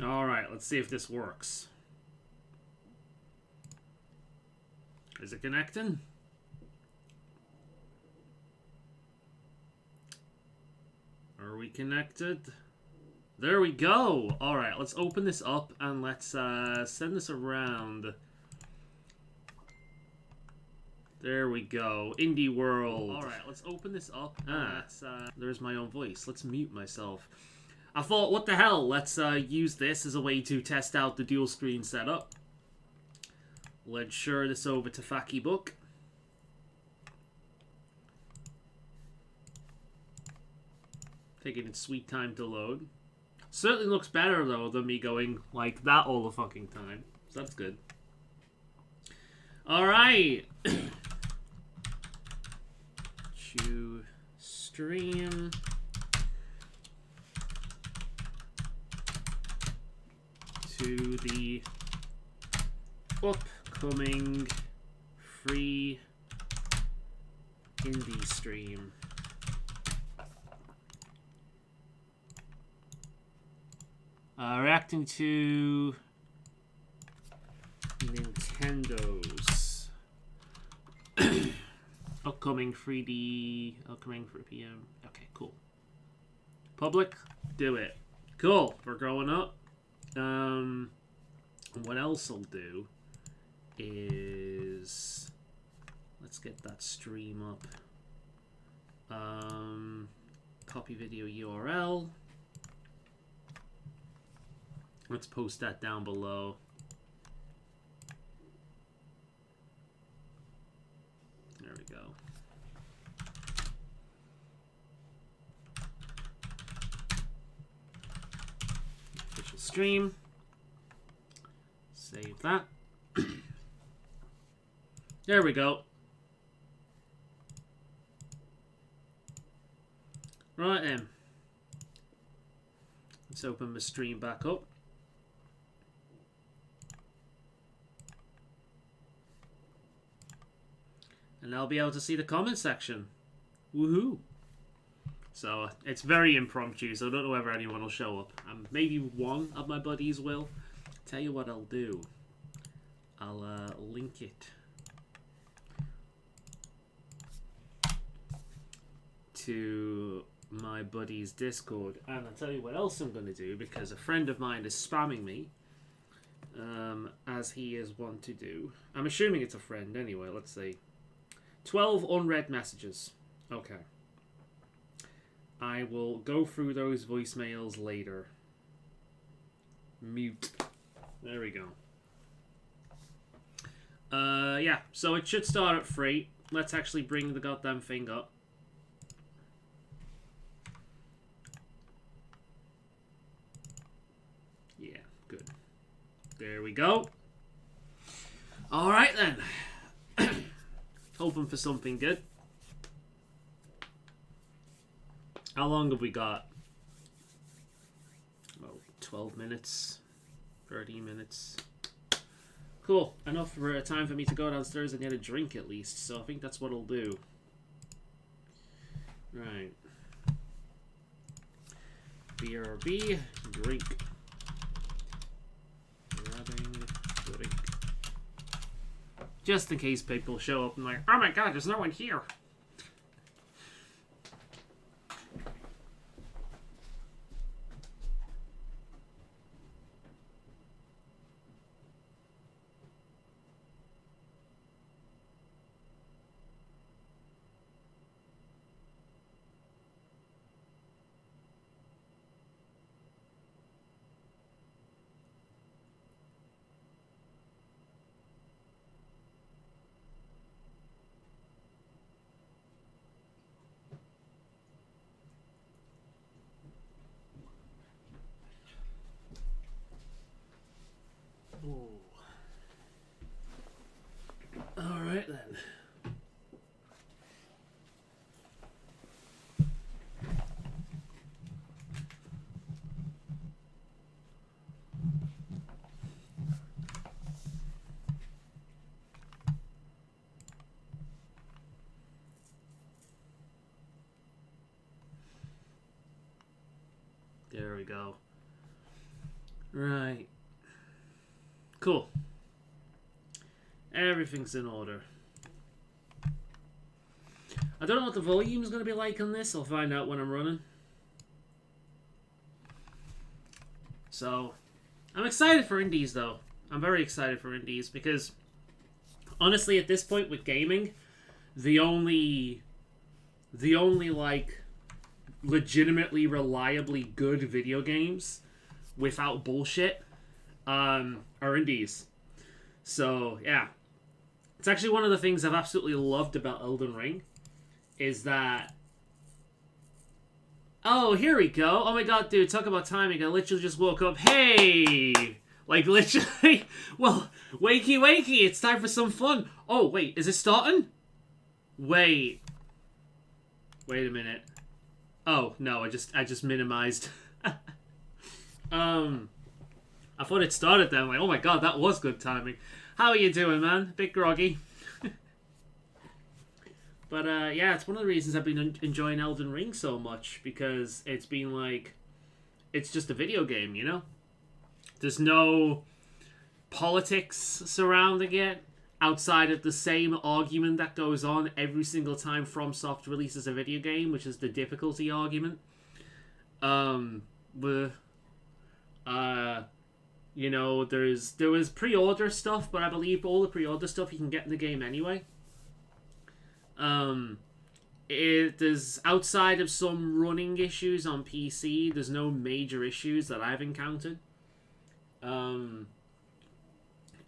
Alright, let's see if this works. Is it connecting? Are we connected? There we go! Alright, let's open this up and let's send this around. There we go. Indie World. Alright, let's open this up. There's my own voice. Let's mute myself. I thought, what the hell? Let's use this as a way to test out the dual screen setup. Let's share this over to Fakibook. Taking its sweet time to load. Certainly looks better, though, than me going like that all the fucking time. So that's good. Alright. To stream. To the upcoming free indie stream. Reacting to Nintendo's upcoming 3D, upcoming 3 PM. Okay, cool. Public, do it. Cool, we're growing up. What else I'll do is let's get that stream up. Copy video URL. Let's post that down below. There we go. Official stream. Save that. There we go. Right then. Let's open the stream back up. And I'll be able to see the comment section. Woohoo! So, it's very impromptu, so I don't know whether anyone will show up. Maybe one of my buddies will. Tell you what I'll do. I'll link it to my buddy's Discord. And I'll tell you what else I'm going to do, because a friend of mine is spamming me, as he is wont to do. I'm assuming it's a friend anyway, let's see. 12 unread messages. Okay. I will go through those voicemails later. Mute. There we go. Yeah, so it should start at 3. Let's actually bring the goddamn thing up. Yeah, good. There we go. Alright then. Hoping for something good. How long have we got? Well, 12 minutes. 13 minutes. Cool. Enough for time for me to go downstairs and get a drink at least. So I think that's what I'll do. Right. BRB. Drink. Grabbing drink. Just in case people show up and like, oh my god, there's no one here. Alright then. There we go. Right. Cool. Everything's in order. I don't know what the volume's going to be like on this. I'll find out when I'm running. So, I'm excited for indies, though. I'm very excited for indies because, honestly, at this point with gaming, the only like, legitimately, reliably good video games without bullshit are indies. So, yeah. It's actually one of the things I've absolutely loved about Elden Ring is that... Oh, here we go. Oh my god, dude, talk about timing. I literally just woke up. Hey! Like, literally... Well, wakey, wakey, it's time for some fun. Oh, wait, is it starting? Wait. Wait a minute. Oh, no, I just minimized. I thought it started then. Like, oh my god, that was good timing. How are you doing, man? Bit groggy. But, yeah, it's one of the reasons I've been enjoying Elden Ring so much. Because it's been like... It's just a video game, you know? There's no politics surrounding it. Outside of the same argument that goes on every single time FromSoft releases a video game. Which is the difficulty argument. You know, there was pre-order stuff, but I believe all the pre-order stuff you can get in the game anyway. There's outside of some running issues on PC, there's no major issues that I've encountered. And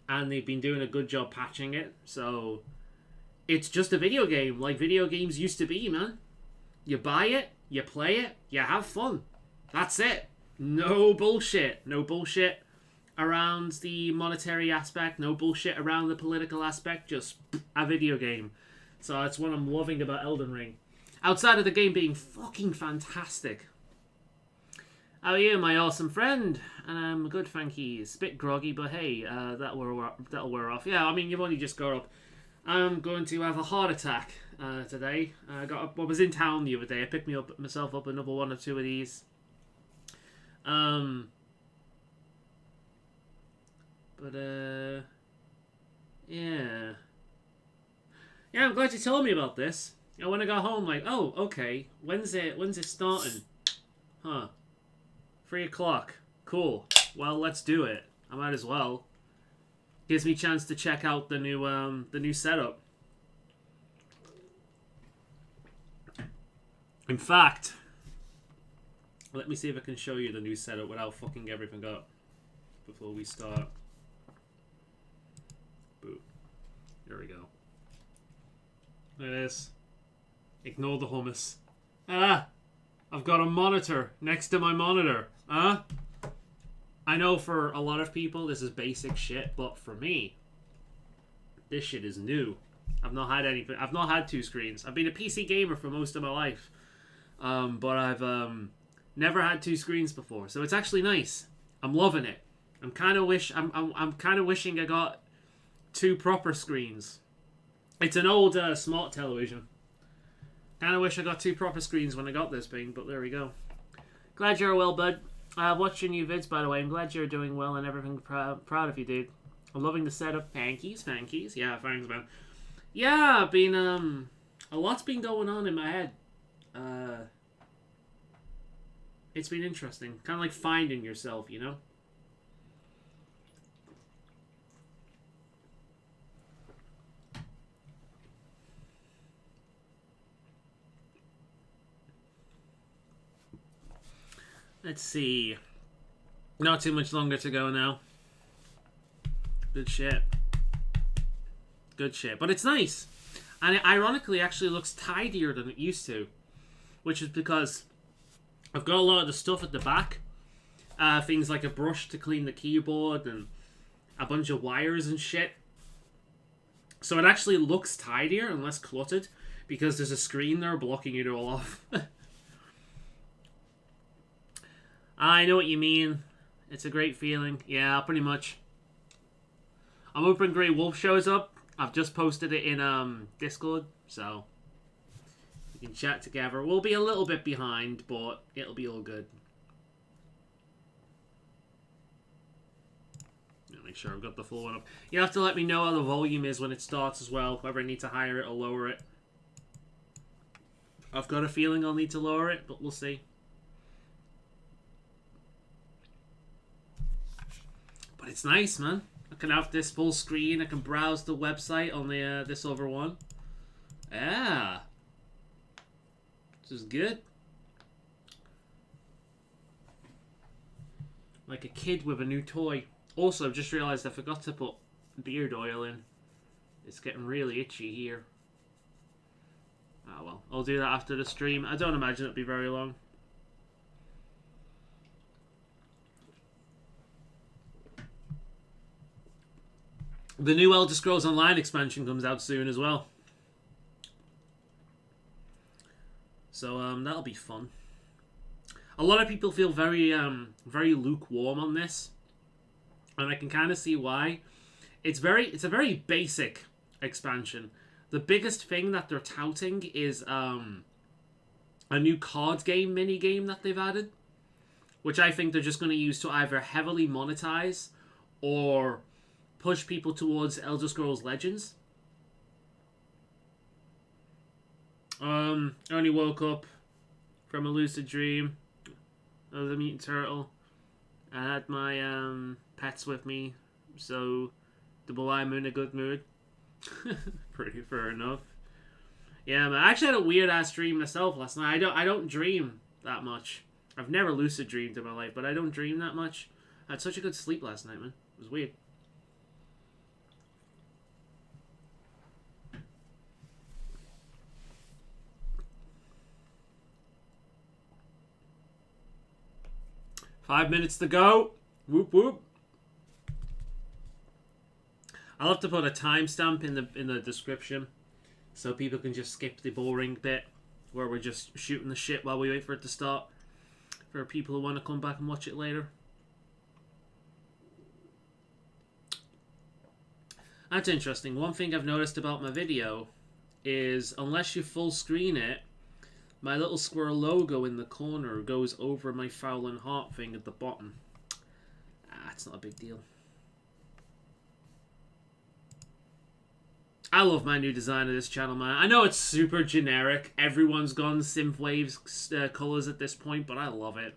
they've been doing a good job patching it, so it's just a video game like video games used to be, man. You buy it, you play it, you have fun. That's it. No bullshit. No bullshit around the monetary aspect. No bullshit around the political aspect. Just a video game. So that's what I'm loving about Elden Ring. Outside of the game being fucking fantastic. How are you, my awesome friend? And I'm good, thank you. Bit groggy, but hey, that'll wear off. Yeah, I mean, you've only just got up. I'm going to have a heart attack today. I was in town the other day. I picked myself up another one or two of these. Yeah. Yeah, I'm glad you told me about this. And when I got home, like, oh, okay, when's it starting? Huh. 3 o'clock. Cool. Well, let's do it. I might as well. Gives me a chance to check out the new setup. In fact, let me see if I can show you the new setup without fucking everything up before we start. Boom. There we go. There it is. Ignore the hummus. Ah! I've got a monitor next to my monitor. Huh? I know for a lot of people this is basic shit, but for me, this shit is new. I've not had anything. I've not had 2 screens. I've been a PC gamer for most of my life. But I've never had 2 screens before, so it's actually nice. I'm loving it. I'm kind of wishing I got 2 proper screens. It's an old smart television. Kind of wish I got 2 proper screens when I got this thing, but there we go. Glad you're well, bud. Watched your new vids, by the way. I'm glad you're doing well and everything. Proud of you, dude. I'm loving the setup. Thankies. Yeah, thanks, man. Yeah, a lot's been going on in my head. It's been interesting. Kind of like finding yourself, you know? Let's see. Not too much longer to go now. Good shit. Good shit. But it's nice. And it ironically actually looks tidier than it used to. Which is because I've got a lot of the stuff at the back. Things like a brush to clean the keyboard and a bunch of wires and shit. So it actually looks tidier and less cluttered because there's a screen there blocking it all off. I know what you mean. It's a great feeling. Yeah, pretty much. I'm hoping Grey Wolf shows up. I've just posted it in Discord, so we can chat together. We'll be a little bit behind, but it'll be all good. make sure I've got the full one up. You have to let me know how the volume is when it starts as well, whether I need to higher it or lower it. I've got a feeling I'll need to lower it, but we'll see. But it's nice, man. I can have this full screen. I can browse the website on the this other one. Yeah. This is good. Like a kid with a new toy. Also, just realised I forgot to put beard oil in. It's getting really itchy here. Ah, well. I'll do that after the stream. I don't imagine it'll be very long. The new Elder Scrolls Online expansion comes out soon as well. So, that'll be fun. A lot of people feel very, very lukewarm on this. And I can kind of see why. It's a very basic expansion. The biggest thing that they're touting is, a new card game mini-game that they've added. Which I think they're just going to use to either heavily monetize or push people towards Elder Scrolls Legends. I only woke up from a lucid dream of the mutant turtle. I had my pets with me, so I'm in a good mood. Pretty fair enough. Yeah, man. I actually had a weird ass dream myself last night. I don't dream that much. I've never lucid dreamed in my life, but I don't dream that much. I had such a good sleep last night, man. It was weird. Five minutes to go. Whoop whoop. I'll have to put a timestamp in the description so people can just skip the boring bit where we're just shooting the shit while we wait for it to start. For people who want to come back and watch it later. That's interesting. One thing I've noticed about my video is unless you full screen it, my little squirrel logo in the corner goes over my Faolan heart thing at the bottom. It's not a big deal. I love my new design of this channel, man. I know it's super generic. Everyone's gone synthwave colors at this point, but I love it.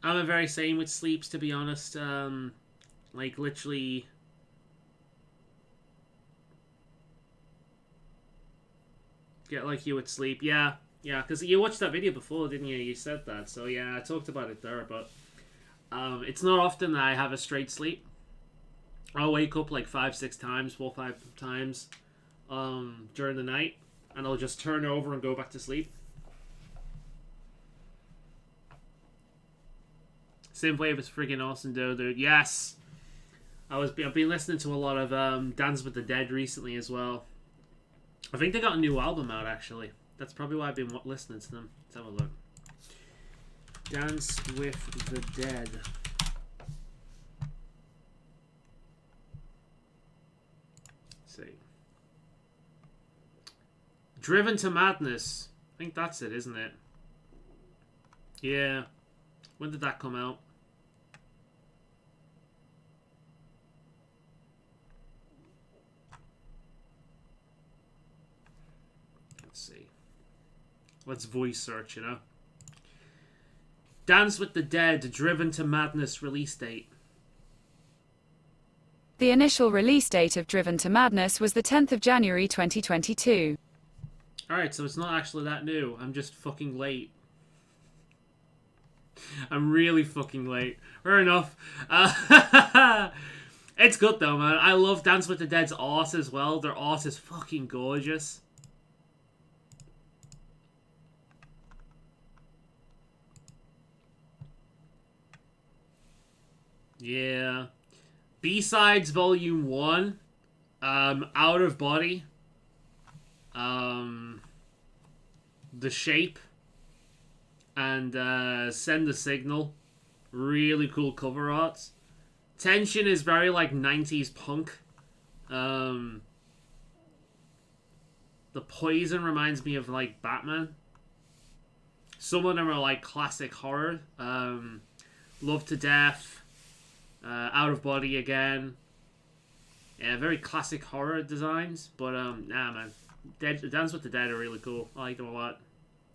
I'm a very same with sleeps, to be honest. Like, literally... Get like you with sleep. Yeah, because you watched that video before, didn't you? You said that. So, yeah, I talked about it there, but... it's not often that I have a straight sleep. I'll wake up like 5 times during the night, and I'll just turn over and go back to sleep. Synthwave is freaking awesome, dude. Yes! I've been listening to a lot of Dance with the Dead recently as well. I think they got a new album out, actually. That's probably why I've been listening to them. Let's have a look. Dance with the Dead. Let's see. Driven to Madness. I think that's it, isn't it? Yeah. When did that come out? Let's see. Let's voice search, you know? Dance with the Dead, Driven to Madness release date. The initial release date of Driven to Madness was the 10th of January 2022. Alright, so it's not actually that new. I'm just fucking late. I'm really fucking late. Fair enough. It's good though, man. I love Dance with the Dead's art as well. Their art is fucking gorgeous. Yeah. B-Sides Volume 1. Out of Body. The Shape. And Send the Signal. Really cool cover art. Tension is very like 90s punk. The Poison reminds me of like Batman. Some of them are like classic horror. Love to Death, Out of Body again. Yeah, very classic horror designs, but nah, man, Dance with the Dead are really cool. I like them a lot.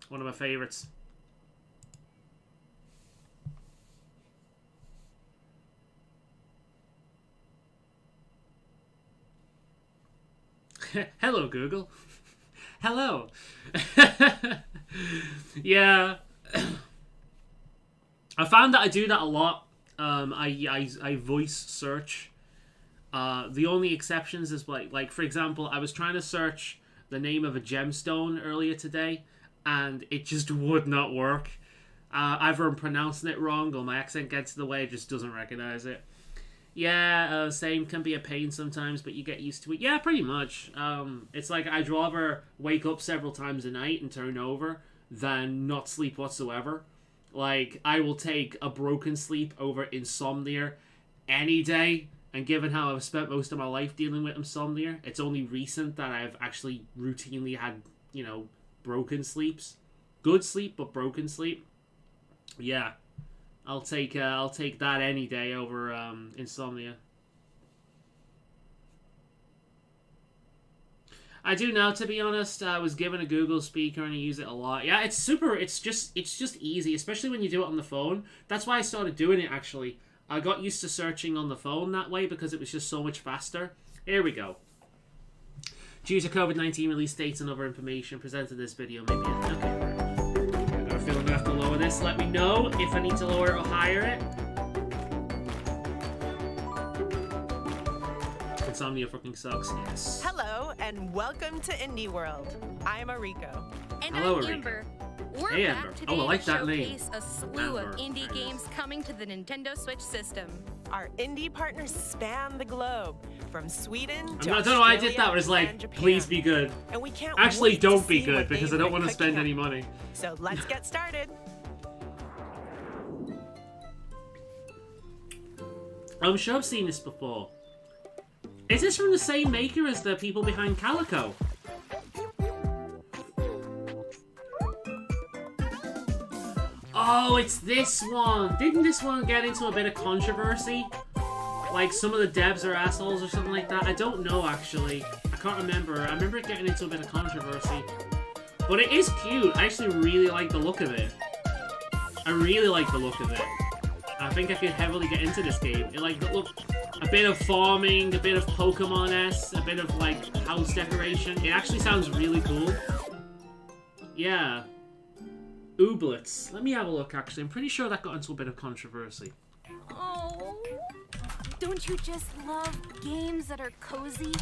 One of my favorites. Hello, Google. Hello. Yeah. I found that I do that a lot. I voice search. The only exceptions is like for example, I was trying to search the name of a gemstone earlier today, and it just would not work. Either I'm pronouncing it wrong or my accent gets in the way, it just doesn't recognize it. Yeah, same, can be a pain sometimes, but you get used to it. Yeah, pretty much. It's like I'd rather wake up several times a night and turn over than not sleep whatsoever. Like, I will take a broken sleep over insomnia any day, and given how I've spent most of my life dealing with insomnia, it's only recent that I've actually routinely had, you know, broken sleeps. Good sleep, but broken sleep. Yeah. I'll take that any day over insomnia. I do now, to be honest. I was given a Google speaker and I use it a lot. Yeah, it's super. It's just easy, especially when you do it on the phone. That's why I started doing it. Actually, I got used to searching on the phone that way because it was just so much faster. Here we go. Due to COVID-19 release dates and other information presented in this video, maybe. Okay. I feel I'm gonna have to lower this. Let me know if I need to lower it or higher it. Insomnia fucking sucks. Yes. Hello and welcome to Indie World. I'm Ariko. And Hello, I'm Ariko. Amber. We're Hey, back Amber. today Oh, I like to that name. showcase a slew Amber. of indie games coming to the Nintendo Switch system. Our indie partners span the globe, from Sweden to I don't know why I did Australia that, but it's and like, Japan. please be good. And we can't Actually, wait to don't be see good, what because I they've don't been want to spend cooking any up. money. So let's get started. I'm sure I've seen this before. Is this from the same maker as the people behind Calico? Oh, it's this one. Didn't this one get into a bit of controversy? Like, some of the devs are assholes or something like that? I don't know, actually. I can't remember. I remember it getting into a bit of controversy. But it is cute. I actually really like the look of it. I really like the look of it. I think I could heavily get into this game. It, like, look, a bit of farming, a bit of Pokemon-esque, a bit of, like, house decoration. It actually sounds really cool. Yeah. Ooblets. Let me have a look, actually. I'm pretty sure that got into a bit of controversy. Oh, don't you just love games that are cozy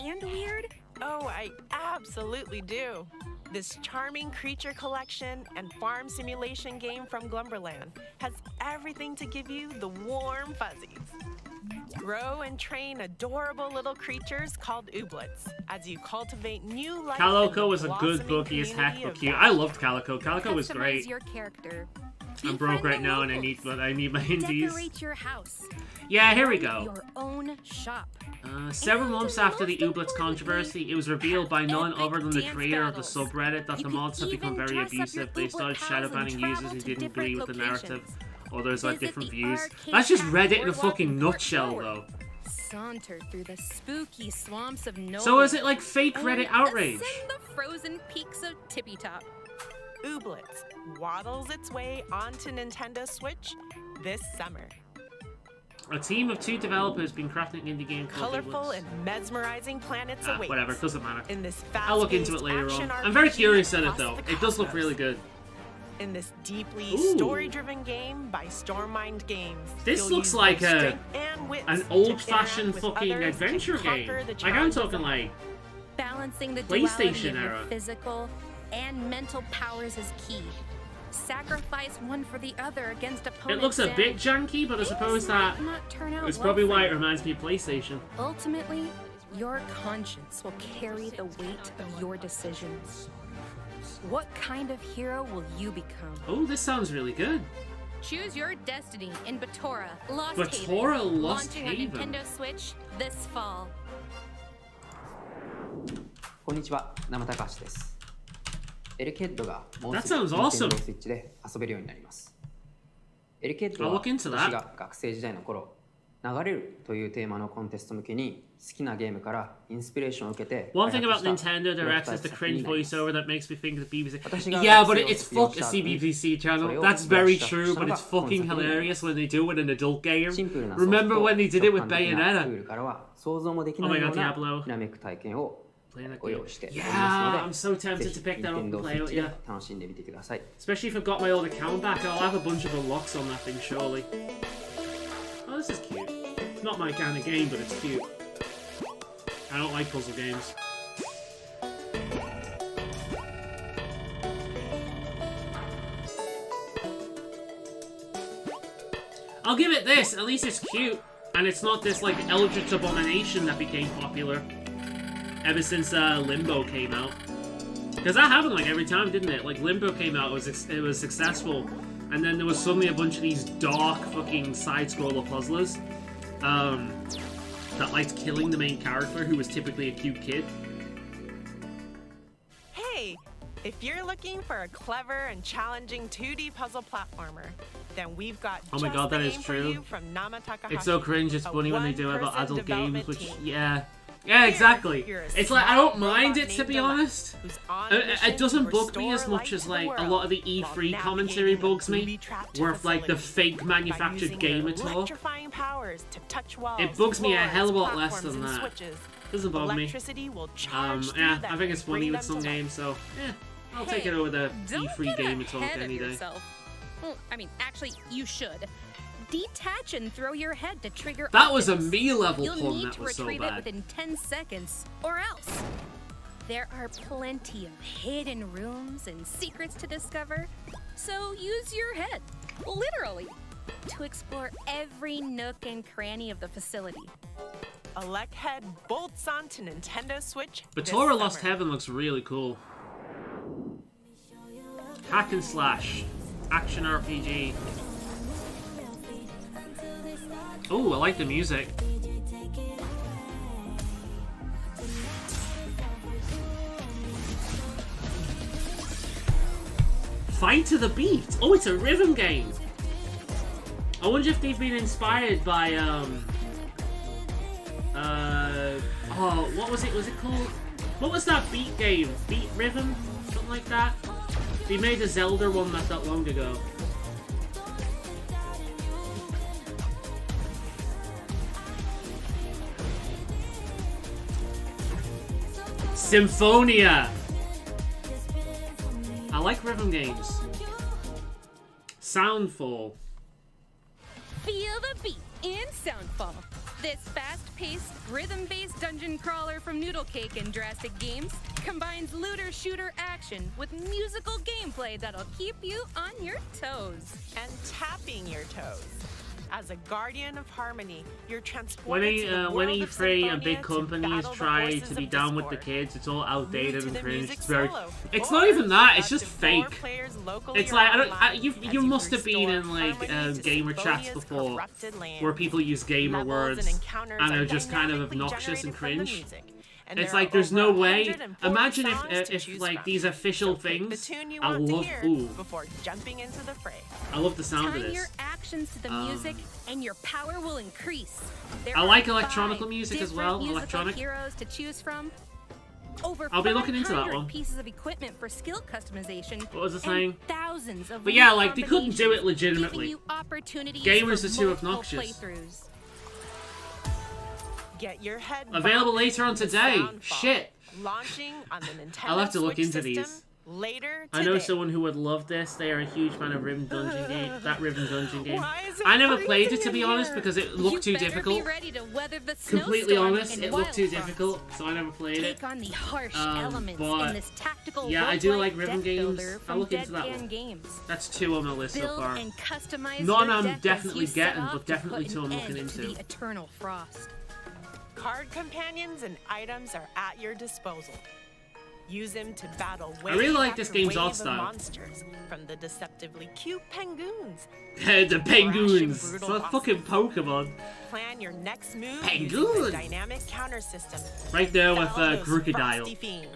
and weird? Oh, I absolutely do. This charming creature collection and farm simulation game from Glumberland has everything to give you the warm fuzzies. Grow and train adorable little creatures called ooblets as you cultivate new life. Calico was a good bookie as heck, but cute. I loved Calico. Calico was Customize great. your character. I'm broke right now and I need my indies. Decorate your house. Yeah, here we Run go. Your own shop. Several months after the Ooblets controversy, it was revealed by none Epic other than the dance creator of the battles. subreddit that You the can mods have become even very dress up your abusive. They Ooblet started pals shadow and banning travel users who to didn't agree with different the narrative, locations. or there's like Visit different the views. arcade That's just cafe Reddit in a boardwalk fucking in Fort nutshell, Forward. though. Saunter through the spooky swamps of nowhere. So is it like fake and Reddit outrage? ascend the frozen peaks of Tippy Top. Ooblets waddles its way onto Nintendo Switch this summer. A team of 2 developers been crafting indie game called Colorful Ooblets. and mesmerizing planets await. Whatever, it doesn't matter. In this I'll look into it later on. I'm very curious at it though. It does look really good. In this deeply Ooh. story-driven game by Stormmind Games, This you'll looks use like both a- strength and wits An to old-fashioned interact with fucking others adventure and game. conquer the Like I'm challenges talking of like Balancing the PlayStation duality of your era. physical and mental powers is key. Sacrifice one for the other against it opponents. looks a and bit janky, but I suppose things that might not turn out it's well probably for why you. it reminds me of PlayStation. Ultimately, your conscience will carry the weight of your decisions. What kind of hero will you become? Oh, this sounds really good. Choose your destiny in Batora Lost Batora Haven, Lost launching Haven. on Nintendo Switch this fall. こんにちは、生高橋です。エルケッドがもう That すぐ sounds awesome. Nintendo Switch で遊べるようになります。エリケット I'll は look into 私 that. が学生時代の頃、流れるというテーマのコンテスト向けに好きなゲームからインスピレーションを受けて One thing 開 about 発した Nintendo プロト Direct タイ is プ the 作品 cringe になります。 voiceover that makes me think of the BBC. 私が Yeah, but 学生を it's 卒業 fuck し a た後に CBBC それ channel. を That's ブラッ very シュアップ true, した but の it's がこの fucking 作品になります hilarious when they do it in an adult game. シンプルなソフト Remember と when they did it with 直感的な Bayonetta? ルールからは想像もできない Oh my よ god, うな Diablo. ひらめく体験を Playing that ご game. 用意しており Yeah, ま I'm すの so で、 tempted ぜ to ひ pick that up Nintendo and play Switch it, で yeah. 楽しんでみてください。 Especially if I've got my old account back, I'll have a bunch of unlocks on that thing, surely. Oh, this is cute. It's not my kind of game, but it's cute. I don't like puzzle games. I'll give it this, at least it's cute. And it's not this, like, eldritch abomination that became popular ever since Limbo came out. Because that happened, like, every time, didn't it? Like, Limbo came out, it was successful. And then there was suddenly a bunch of these dark fucking side-scroller puzzlers that liked killing the main character, who was typically a cute kid. Hey, if you're looking for a clever and challenging 2D puzzle platformer, then we've got Oh my just god, that the is game for true. you from Nama Takahashi. It's so cringe, it's a funny when they do it about one-person adult games, development which, team. yeah. Yeah, exactly. You're a It's like, I don't small mind robot it, to be named honest. Deluxe, who's on a mission It doesn't to bug me as restore much light as, to the like, a world lot of the while E3 commentary navigating a bugs me, booby-trapped where, like, the facility fake by manufactured using game your at all. electrifying powers to touch walls, It bugs me a floors, hell of a lot less platforms, than and that. switches. Doesn't bug me. Electricity will charge through Yeah, them I think it's and bring funny with them some to life. games, so, yeah. I'll Hey, take it over the Don't E3 get game talk ahead any of day. yourself. Well, I mean, actually, you should. Detach and throw your head to trigger That was a options. me level You'll pun, need that to was so retrieve it bad. within 10 seconds, or else. There are plenty of hidden rooms and secrets to discover, so use your head, literally, to explore every nook and cranny of the facility. Elec Head bolts onto Nintendo Switch. But this Tora Lost summer. Heaven looks really cool. Hack and slash. Action RPG. Oh, I like the music. Fight to the beat. Oh, it's a rhythm game. I wonder if they've been inspired by oh, what was it? Was it called? What was that beat game? Beat Rhythm? Something like that? They made a Zelda one not that long ago. Symphonia! I like rhythm games. Soundfall. Feel the beat in Soundfall. This fast-paced, rhythm-based dungeon crawler from Noodle Cake and Drastic Games combines looter-shooter action with musical gameplay that'll keep you on your toes. And tapping your toes. As a guardian of harmony, you're transported to the when world of E3 and Symphonia big to companies battle the try forces to be of down with the discord. kids, it's all outdated Move to and the cringe. music It's very. solo, It's or not even that. It's up just to 4 fake. players locally It's or like I don't. online You as must have been restore in like harmony to gamer chats Symphonia's before, corrupted lands. where people use gamer Levels words encounters and are are just kind of dynamically obnoxious and generated from the cringe. music. And It's there like are there's over no way. 140 Imagine songs to if choose like from. these official So pick the things. tune you I want to love. hear Ooh, before jumping into the fray. I love the sound of Time this. your actions to the music, and your power will increase. There I are like 5 electronical music as well, different musical electronic. heroes to choose from. Over I'll be looking into that 500 one. pieces of equipment for skill customization. What was it and saying? Thousands of But yeah, new like, they couldn't do it combinations, legitimately. giving you opportunities Gamers for are too multiple obnoxious. playthroughs. Get your head Available bopped later on to today. Soundfall. Shit. Launching on the Nintendo I'll have to look Switch into system these. later I know today. someone who would love this. They are a huge fan of Rhythm Dungeon game. That Rhythm Dungeon game. Why is it I never played it freezing to be in honest here? because it looked You too better difficult. Be ready to weather the Completely snowstorm honest, and it looked too wild frost. difficult, so I never played it. Take on the harsh Um, elements but in this tactical yeah, I do roguelike like rhythm deck games. builder I'll from look into that Deadpan one. Games. That's 2 on my list so Build far. and customize None your I'm deck as definitely you set getting, off but to definitely put 2 I'm an looking end to into. the eternal frost. Card companions and items are at your disposal. Use them to battle I really like after this game's wave art of style. monsters, from the deceptively cute penguins. The penguins! It's brutal a fucking Pokemon. Plan your next move Penguin! using the dynamic counter system. Right there with Battle those Crocodile. frosty fiends.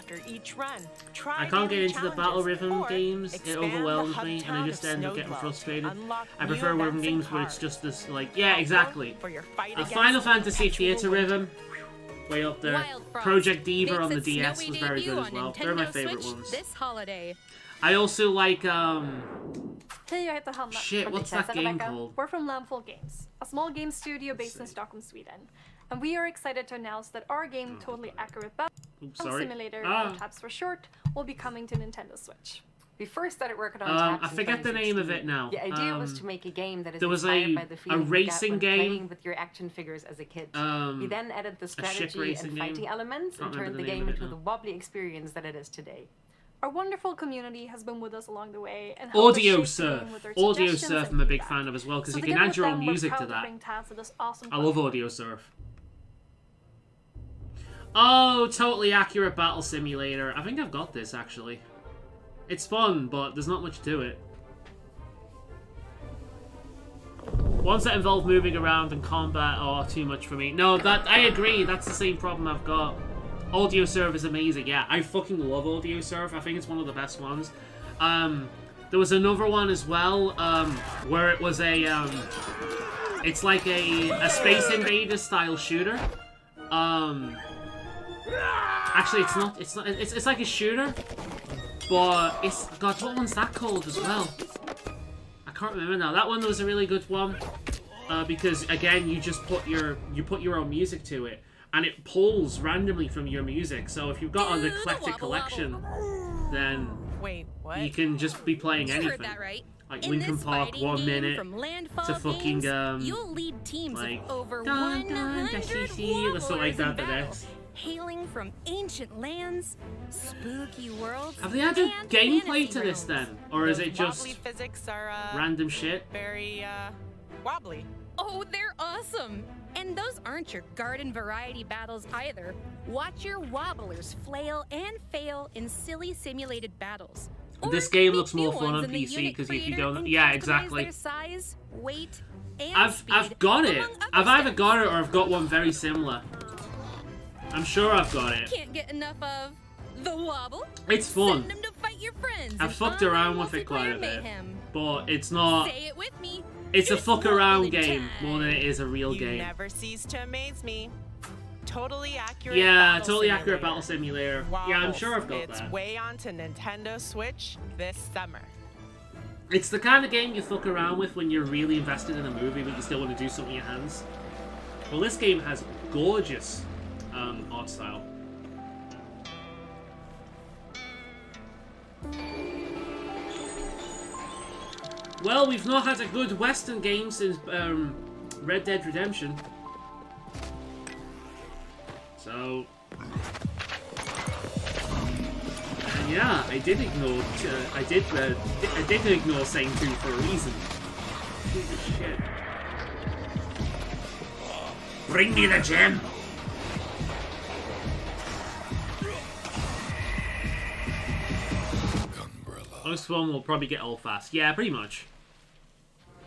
after each run. Try I can't get daily into the battle challenges, rhythm or games. It expand the overwhelms hub me, and I town just of end up getting Snowdwell. frustrated. Unlock I new prefer rhythm events and games where it's cards. just this, like, yeah, exactly. For your fight A against Final the Fantasy perpetual Theater winter. Rhythm, way up there. Wild Frost Project Diva makes on the its DS snowy was very debut good as on well. They're my Nintendo favorite Switch ones. this holiday. I also like, Hej, jag heter Hanna. shit, from what's Dixie that game Rebecca. called? We're from Landfall Games, a small game studio based in Stockholm, Sweden. And we are excited to announce that our game, Totally Accurate Battle Oops, sorry. Simulator, Ah. or TAPS for short, will be coming to Nintendo Switch. We first started working on I TAPS in forget the name of 2016. it now. The idea was to make a game that is there was inspired a- by the a feeling you get racing when game. playing with your action figures as a kid. We then added the strategy racing and game. fighting elements Can't and remember turned the the name game of it into now. the wobbly experience that it is today. Our wonderful community has been with us along the way and helped us shape Audio the Surf. game with their Audio suggestions Surf and I'm a big feedback. fan of as well, because So you can together add with your them, own we're music proud to that. bring TAPS to this awesome I love Audio Surf. Oh, Totally Accurate Battle Simulator. I think I've got this, actually. It's fun, but there's not much to it. Ones that involve moving around and combat are too much for me. No, that I agree. That's the same problem I've got. Audio Surf is amazing. Yeah, I fucking love Audio Surf. I think it's one of the best ones. There was another one as well, where it was a, it's like a Space Invaders style shooter. Actually, it's not. It's like a shooter, but it's God. What one's that called as well? I can't remember now. That one was a really good one, because again, you just put your own music to it, and it pulls randomly from your music. So if you've got an eclectic collection, then Wait, what? you can just be playing You anything. heard that right. Like In Linkin this Park, fighting 1 game minute from Landfall to fucking Games, you'll lead teams like of over dun, dun, 100 or something like warlords that. in The battle, next. hailing from ancient lands, spooky worlds, Have they added and gameplay fantasy to this realms. then, or is Those it just wobbly physics are random shit? very wobbly. Oh, they're awesome! And those aren't your garden variety battles either. Watch your wobblers flail and fail in silly simulated battles. Or This game meet looks more new fun ones on in the PC unit because if you creator don't, and yeah, customize exactly. their size, weight, and I've speed, got it. among other I've either stats. got it or I've got one very similar. I'm sure I've got it. Can't get enough of the wobble. It's fun. Send them to fight your friends. I've in fucked online around with it quite a multiplayer bit, mayhem. but it's not. Say it with me. It's a fuck around wobbly game time. more than it is a real You game. never cease to amaze me. Totally accurate. Yeah, battle Totally simulator. Accurate Battle Simulator. Yeah, I'm Wobbles. sure I've got It's that. way onto Nintendo Switch this summer. It's the kind of game you fuck around with when you're really invested in a movie, but you still want to do something with your hands. Well, this game has gorgeous art style. Well, we've not had a good Western game since Red Dead Redemption. So, yeah, I did ignore. I did ignore saying 2 for a reason. Holy shit! Bring me the gem. Most of them will probably get old fast. Yeah, pretty much.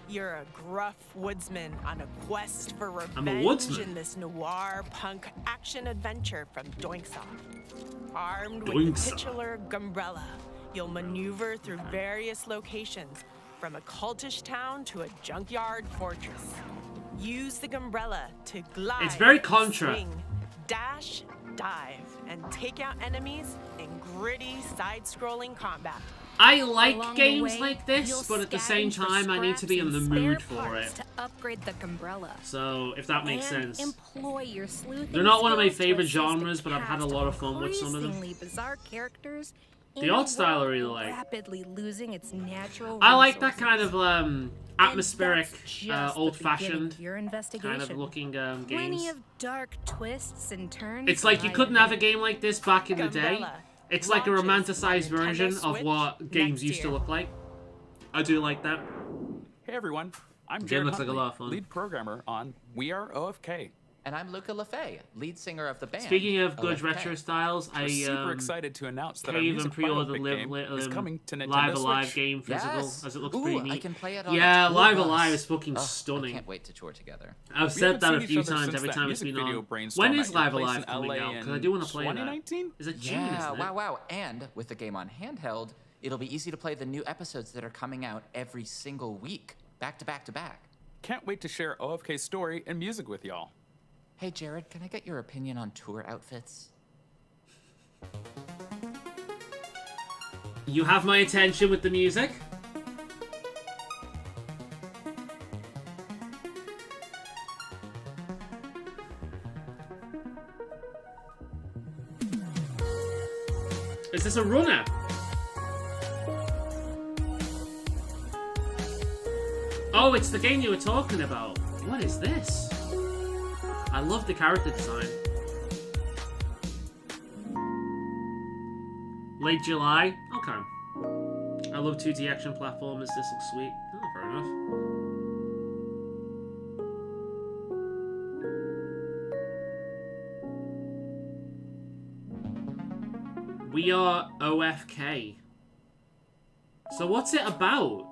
You're a gruff woodsman on a quest for I'm a revenge woodsman. in this noir punk action adventure from Doinksoft. Armed with Doinksoft. the titular Gumbrella, you'll maneuver through various locations, from a cultish town to a junkyard fortress. Use the Gumbrella to glide, It's very Contra. swing, dash, dive, and take out enemies in gritty side-scrolling combat. I like Along the games way, like this, you'll but at the same scavenge for time, I need to be in the scraps mood and spare for it. parts to upgrade the Gumbrella. So, if that makes and sense. employ your sleuthing They're not one of my skills to favorite assist the genres, but I've had a cast lot of fun with some of them. increasingly bizarre characters The in a art style I world really like. rapidly losing its natural I like that resources. kind of atmospheric, And that's just the beginning old-fashioned of your kind investigation. of looking Plenty games. of dark twists and turns. It's like you lie couldn't ahead. have a game like this back in the day. Gumbrella It's like a launches romanticized on Nintendo version of Switch what games next used to year. look like. I do like that. Hey everyone, I'm Game Jared looks like a Huntley, lot of fun. lead programmer on We Are OFK. And I'm Luca Lefay, lead singer of the band. Speaking of good OFK. retro styles, We're super excited to announce that our cave music and pre-ordered biopic game is coming to Nintendo Live Alive Switch. game physical, Yes. as it looks Ooh, pretty neat. I can play it on Yeah, a tour Live bus. Alive is fucking I stunning. can't wait to tour together. I've We said haven't that a seen few each other times since every that time it's music been video on. brainstorm When at is your Live place Alive in coming LA out? Because I in do want to play that. 2019? Is it June, Yeah, isn't it? wow. And with the game on handheld, it'll be easy to play the new episodes that are coming out every single week, back to back to back. Can't wait to share OFK's story and music with y'all. Hey, Jared, can I get your opinion on tour outfits? You have my attention with the music. Is this a runner? Oh, it's the game you were talking about. What is this? I love the character design. Late July? Okay. I love 2D action platformers. This looks sweet. Oh, fair enough. We are OFK. So what's it about?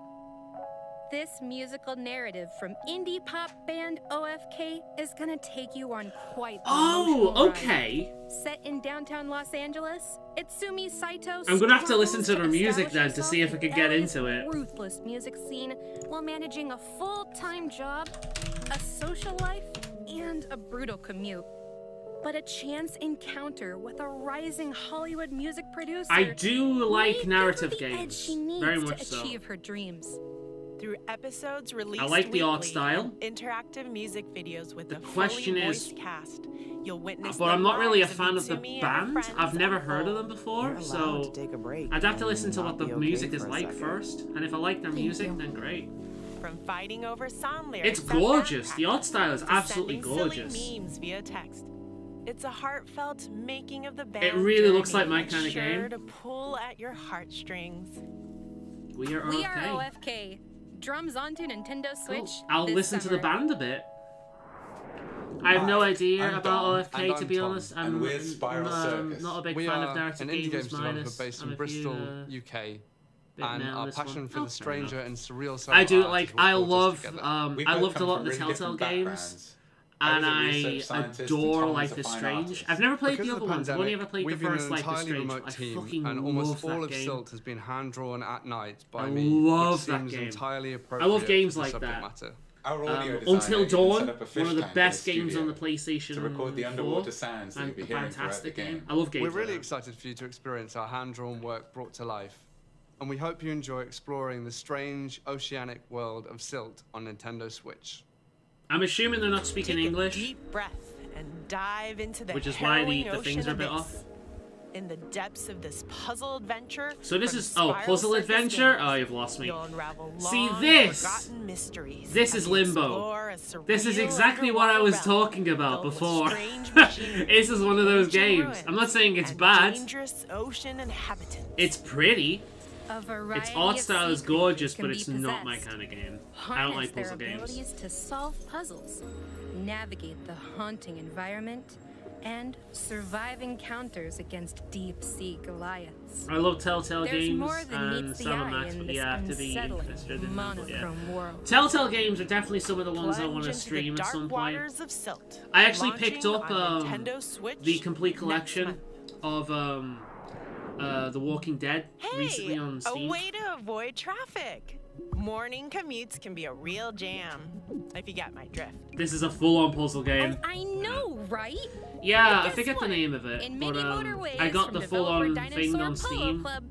This musical narrative from indie pop band OFK is gonna take you on quite the Oh, emotional okay. ride. Set in downtown Los Angeles, Itsumi Saito I'm gonna have to listen to struggles the music establish then to see if I herself can in get LA's into it. ruthless music scene while managing a full-time job, a social life, and a brutal commute. But a chance encounter with a rising Hollywood music producer. I do like may give narrative her the edge games. she needs Very to much so. achieve her dreams. Through episodes released I like the art weekly style. and interactive music videos with The a question fully is- voiced cast, you'll witness But the I'm not really a lives fan of the Itsumi and her band. friends I've never heard of unfold. them before, You're allowed so to take a break I'd have to and listen to not what the be okay music is for a like second. first. And if I like their Thank music, you. then great. From fighting over song lyrics It's at gorgeous. backpack The art style is to absolutely sending gorgeous. Silly memes via text. It's a heartfelt making of the band. It really looks journey like my that's kind of sure game. to pull at your heartstrings. We are We are okay. OFK. Drums onto Nintendo Cool. Switch. I'll this listen to the summer. band a bit. I have no idea I'm about Dom. OFK, And to I'm be Tom. honest. And I'm we're Spiral Circus. not a big We fan are of narrative an indie games. games developer based in Bristol, UK, and our passion for the stranger and surreal side I of do art like. is what I brought us love. together. I loved a lot of the Telltale games, and I adore Life is Strange. I've never played Because the of other ones. I've only ever played the we've been first an Life is entirely Strange. remote I team, fucking and almost love all that of game. Silt has been hand drawn at night by I me, love which that seems game. entirely I appropriate love games for the like subject that. matter. Our audio Until designer even Dawn, set up a fish one of the tank in best the games on the studio PlayStation to record the 4, underwater sounds that and you'll be hearing throughout the fantastic game. game. I love games We're like really that. excited for you to experience our hand-drawn work brought to life, and we hope you enjoy exploring the strange oceanic world of Silt on Nintendo Switch. I'm assuming they're not speaking Take English. A deep breath and dive into the Which is why harrowing the things ocean are a bit abyss. off. In the depths of this puzzle adventure. So this from is Spiral puzzle Circus adventure. games, Oh, you've lost me. You'll unravel See long, this. forgotten mysteries This as is you Limbo. explore a This is surreal exactly what I was underwater realm talking about filled with before. strange machinery, This is one of those ancient games. ruins, I'm not saying it's and bad. dangerous ocean inhabitants. It's pretty. A variety Its art of style is sea gorgeous, creatures but can it's be not my possessed. kind of game. I Harness don't like their puzzle games. abilities to solve puzzles, navigate the haunting environment, and survive encounters against deep-sea Goliaths. I love Telltale There's games more than and meets the some of eye Max, in but this yeah, to be unsettling, yeah. monochrome world. Telltale games are definitely some of the ones I Plunge want to into the stream at dark some point. waters of Silt, I actually launching picked up on Nintendo Switch the complete next collection month. of The Walking Dead recently Hey, on a Steam. way to avoid traffic. Morning commutes can be a real jam, if you get my drift. This is a full-on puzzle game. I know, right? Yeah, I Guess forget what? the name of it, In but mini motorways I got from the developer full-on Dinosaur thing on Polo Steam. Club,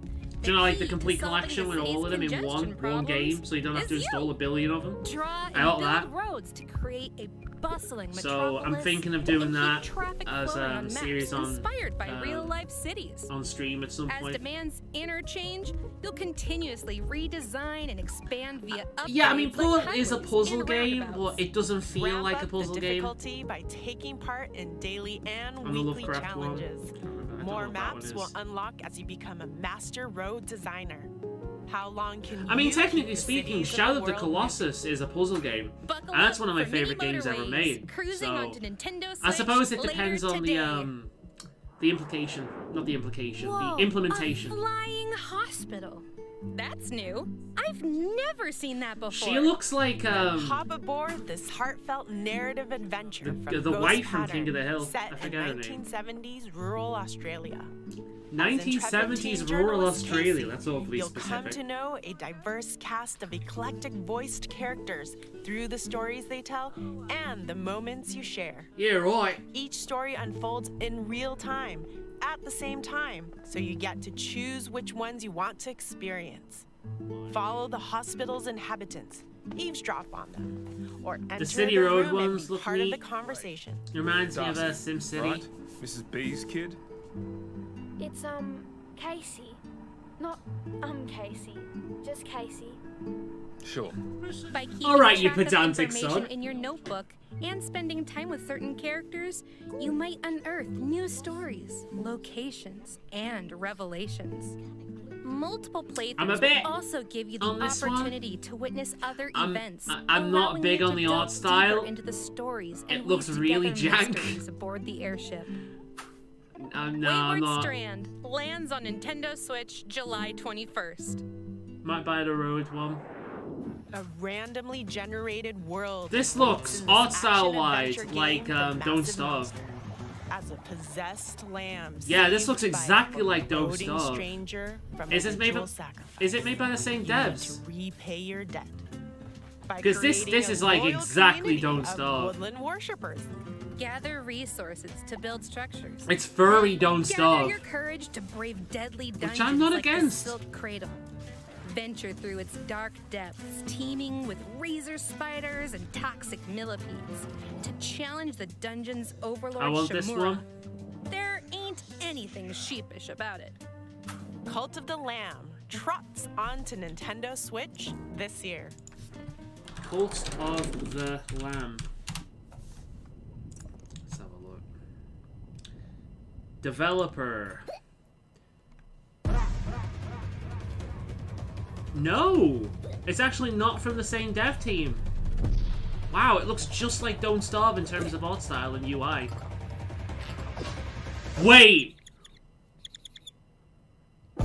Do you know, like the key to complete solving collection the with all city's of them in congestion one game, problems so you don't have to is install you. a billion of them? Draw I and got build that. roads to create a bustling So I'm metropolis thinking of and doing keep that traffic as flowing a on maps series on inspired by real-life cities. on stream at some As point. demands interchange, you'll continuously redesign and expand via updates. Yeah, I mean, Pull like is a highways puzzle and game, roundabouts. but it doesn't feel Ramp like a up puzzle the game. difficulty by taking part in daily and On the weekly Lovecraft one. challenges. I don't know More what that one maps will is. unlock as you become a master road designer. How long can I mean, you technically keep the speaking, cities Shadow of the world Colossus is a puzzle game. Buckle And that's up one of my for mini favorite games ever motorways, made. cruising So, onto Nintendo I Switch suppose it later depends on today. the implication. Not the implication, Whoa, the implementation. A flying hospital. That's new. I've never seen that before. She looks like, Hop aboard this heartfelt narrative adventure from the Ghost wife from Pattern, King of the Hill. set I in forget her name. 1970s rural Australia. 1970s rural Australia, that's awfully You'll come specific. to know a diverse cast of eclectic voiced characters through the stories they tell and the moments you share. Yeah, right. Each story unfolds in real time, at the same time, so you get to choose which ones you want to experience. Follow the hospital's inhabitants, eavesdrop on them, or enter City the Road room and ones be look part of neat. the conversation. Reminds me of SimCity. Right? Mrs. B's kid? It's, Casey. Not, Casey. Just Casey. Sure. By keeping All right, you track of pedantic information son. in your notebook and spending time with certain characters, you might unearth new stories, locations, and revelations. Multiple I'm a playthroughs bit will also give you the on this one. opportunity to witness other events. I'm not allowing big you on to the delve art deeper style. into the stories and It looks weave really together jank. mysteries aboard the airship. No, I'm Wayward not. Strand lands on Nintendo Switch July 21st. Might buy the road one. A randomly generated world. This lives looks in this art style wise action-adventure like game, The Don't Massive Starve. Monster. As a possessed lamb. Yeah, this saved looks by a exactly like Don't foreboding Starve. stranger from Is a it made by ritual sacrifice. Is it made by the same You need devs? to repay your debt. By Because this creating a is like loyal exactly community Don't of Starve. Woodland worshippers. Gather resources to build structures. It's furry Don't Gather Starve. your courage to brave deadly dungeons I'm not like against. the Silk Cradle. Venture through its dark depths, teeming with razor spiders and toxic millipedes, to challenge the dungeon's overlord I want this Shamura. one. There ain't anything sheepish about it. Cult of the Lamb trots onto Nintendo Switch this year. Cult of the Lamb. Let's have a look. Developer. No! It's actually not from the same dev team. Wow, it looks just like Don't Starve in terms of art style and UI. Wait!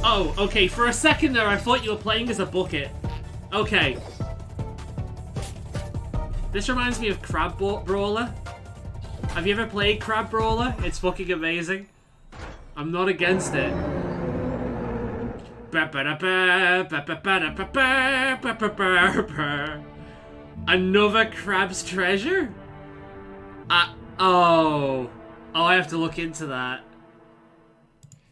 Oh, okay, for a second there I thought you were playing as a bucket. Okay. This reminds me of Crab Brawler. Have you ever played Crab Brawler? It's fucking amazing. I'm not against it. Another Crab's Treasure? Oh, I have to look into that.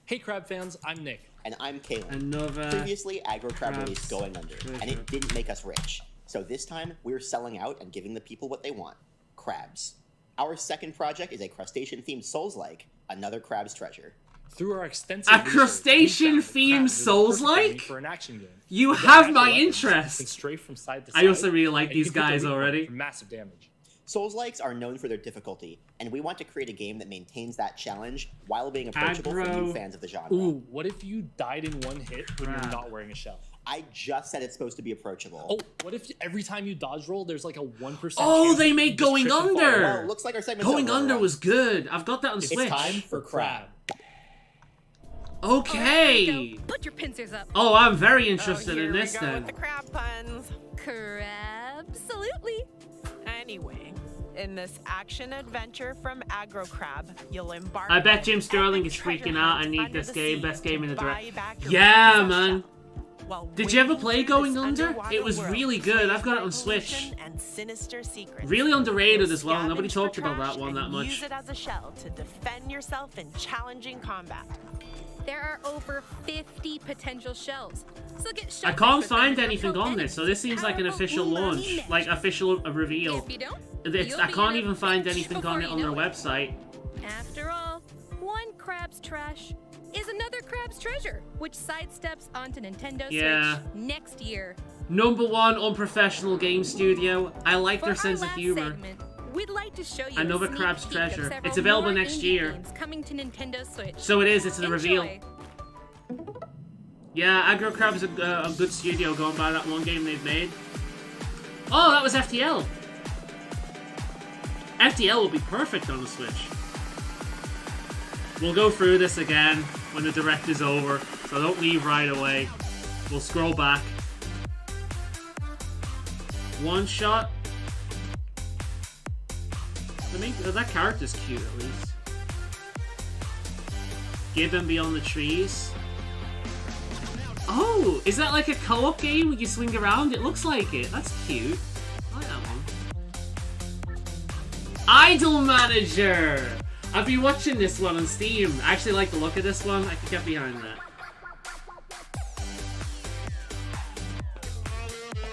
Hey Crab fans, I'm Nick. And I'm Kalen. Another Previously, Aggro Crab Crab's released Going Under, and Treasure. it didn't make us rich. So this time, we're selling out and giving the people what they want. Crabs. Our second project is a crustacean-themed Souls-like, another Crab's Treasure. Through our extensive A research, crustacean we found themed crabs are the perfect Souls-like? enemy for an action game. You With have natural my weapons, interest. you can strafe from side to I side, also really like and you these can hit the guys recoil already. for massive damage. Souls-likes are known for their difficulty, and we want to create a game that maintains that challenge while being approachable for new fans of the genre. Ooh, what if you died in one hit when you're Crap. not wearing a shell? I just said it's supposed to be approachable. Oh, what if every time you dodge roll, there's like a 1% Oh, chance they that you made just Going trip and fall? Under. Well, looks like our segment's Going over, Under everyone. was good. I've got that on It's Switch. time for Crab. Okay. Put your pincers up. Oh, I'm very interested Here in we this go then. with the crab puns. Crab-absolutely. Anyway, in this action adventure from Aggro Crab, you'll embark. I bet on Jim an Sterling epic is treasure freaking out. hunt I need under this the game. sea Best game in the to direct. buy back your Yeah, possessed man. shell. While Did you ever wading play through Going this Under? underwater It was world, really good. I've got it on plagued by Switch. pollution and sinister secrets. Really underrated You'll as well. Nobody scavenge for talked about trash that one and that much. Use it as a shell to defend yourself in challenging combat. There are over 50 potential shells. So get I shells can't for find thunder anything pro on this, so this seems like an powerful official umami launch, mesh. like official reveal. If you don't, It's, you'll I be can't in a even find pinch anything before on it you on their know it. website. After all, one crab's trash is another crab's treasure, which sidesteps onto Nintendo Yeah. Switch next year. #1 unprofessional game studio. I like For their our sense of last humor. segment, we'd like to show you Another a sneak Crab's peek of Treasure. several It's available more next indie year. games coming to Nintendo Switch. So it is, it's the reveal. Enjoy. Yeah, Aggro Crab is a good studio going by that one game they've made. Oh, that was FTL. FTL will be perfect on the Switch. We'll go through this again when the direct is over, so don't leave right away. We'll scroll back. One shot. That character's cute, at least. Gibbon Beyond the Trees. Oh, is that like a co-op game where you swing around? It looks like it. That's cute. I like that one. Idol Manager! I've been watching this one on Steam. I actually like the look of this one. I can get behind that.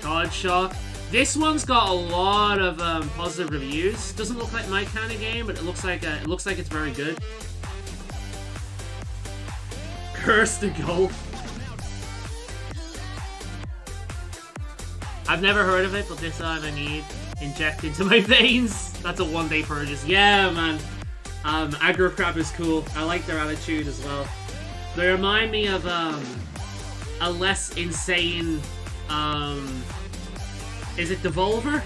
Card Shock. This one's got a lot of positive reviews. Doesn't look like my kind of game, but it looks like it's very good. Curse the Golf. I've never heard of it, but this time I need inject into my veins. That's a one-day purchase. Yeah, man. Aggro Crab is cool. I like their attitude as well. They remind me of a less insane. Is it Devolver?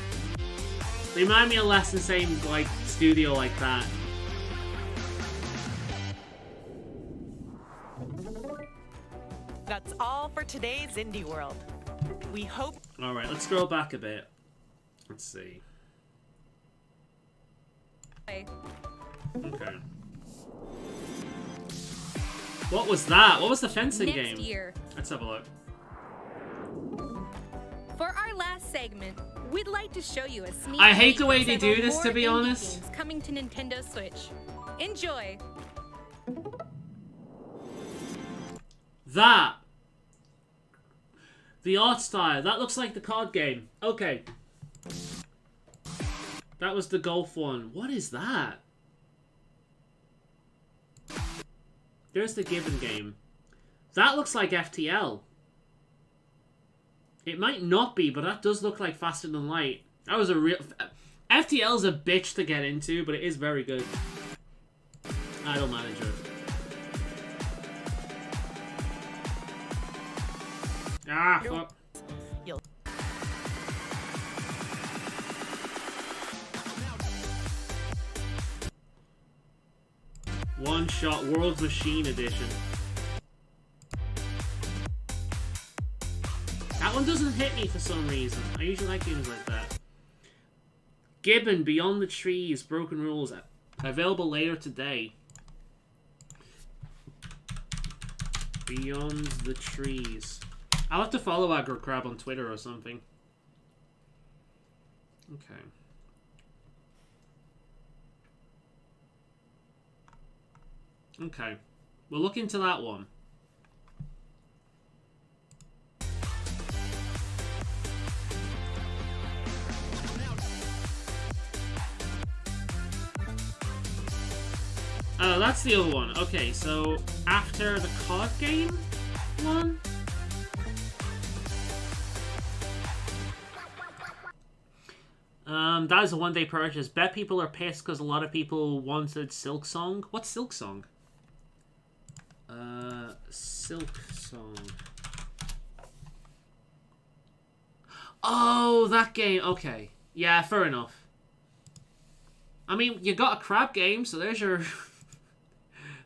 They remind me of a less insane like studio like that. That's all for today's Indie World. We hope... Alright, let's scroll back a bit. Let's see. Hey. Okay. What was that? What was the fencing Next game? year. Let's have a look. For our last segment, we'd like to show you a sneak I hate peek the way of they several do this, to more be indie honest. games coming to Nintendo Switch. Enjoy. That! The art style. That looks like the card game. Okay. That was the golf one. What is that? There's the Gibbon game. That looks like FTL. It might not be, but that does look like Faster Than Light. That was a real... FTL's a bitch to get into, but it is very good. Idol Manager. Ah, fuck. One Shot World Machine Edition. That one doesn't hit me for some reason. I usually like games like that. Gibbon Beyond the Trees, Broken Rules. Available later today. Beyond the Trees. I'll have to follow Aggro Crab on Twitter or something. Okay. Okay. We'll look into that one. Oh, that's the other one. Okay, so after the card game one? That is a one-day purchase. Bet people are pissed because a lot of people wanted Silk Song. What's Silk Song? Silk Song. Oh, that game. Okay. Yeah, fair enough. I mean, you got a crab game, so there's your...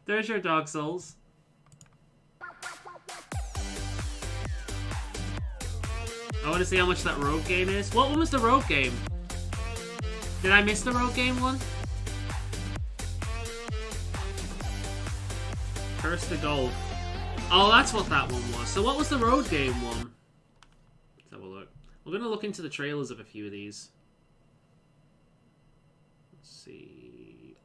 there's your Dark Souls. I want to see how much that rogue game is. What one was the rogue game? Did I miss the rogue game one? Curse the Gold. Oh, that's what that one was. So what was the road game one? Let's have a look. We're going to look into the trailers of a few of these. Let's see.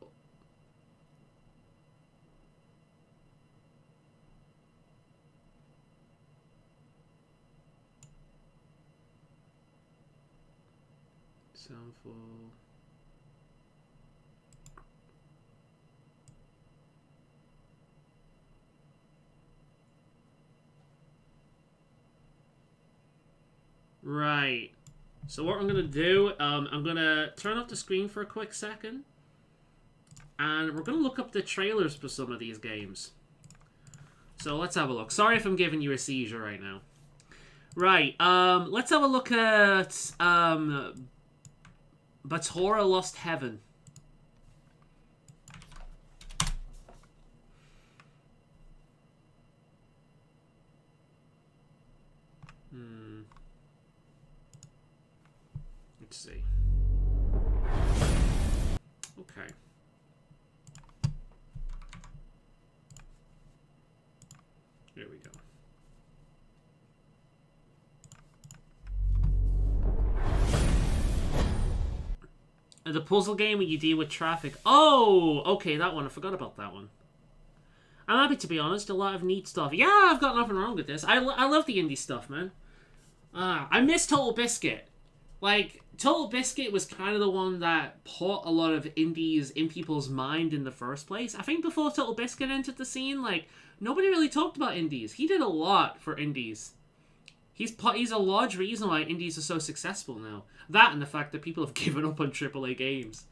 Soundful. Right. So what I'm going to do, I'm going to turn off the screen for a quick second. And we're going to look up the trailers for some of these games. So let's have a look. Sorry if I'm giving you a seizure right now. Right, let's have a look at, Batora Lost Heaven. Let's see. Okay. There we go. The puzzle game where you deal with traffic. Oh, okay, that one. I forgot about that one. I'm happy, to be honest. A lot of neat stuff. Yeah, I've got nothing wrong with this. I love the indie stuff, man. I miss Total Biscuit. Like, Total Biscuit was kind of the one that put a lot of indies in people's mind in the first place. I think before Total Biscuit entered the scene, like, nobody really talked about indies. He did a lot for indies. He's a large reason why indies are so successful now. That and the fact that people have given up on AAA games.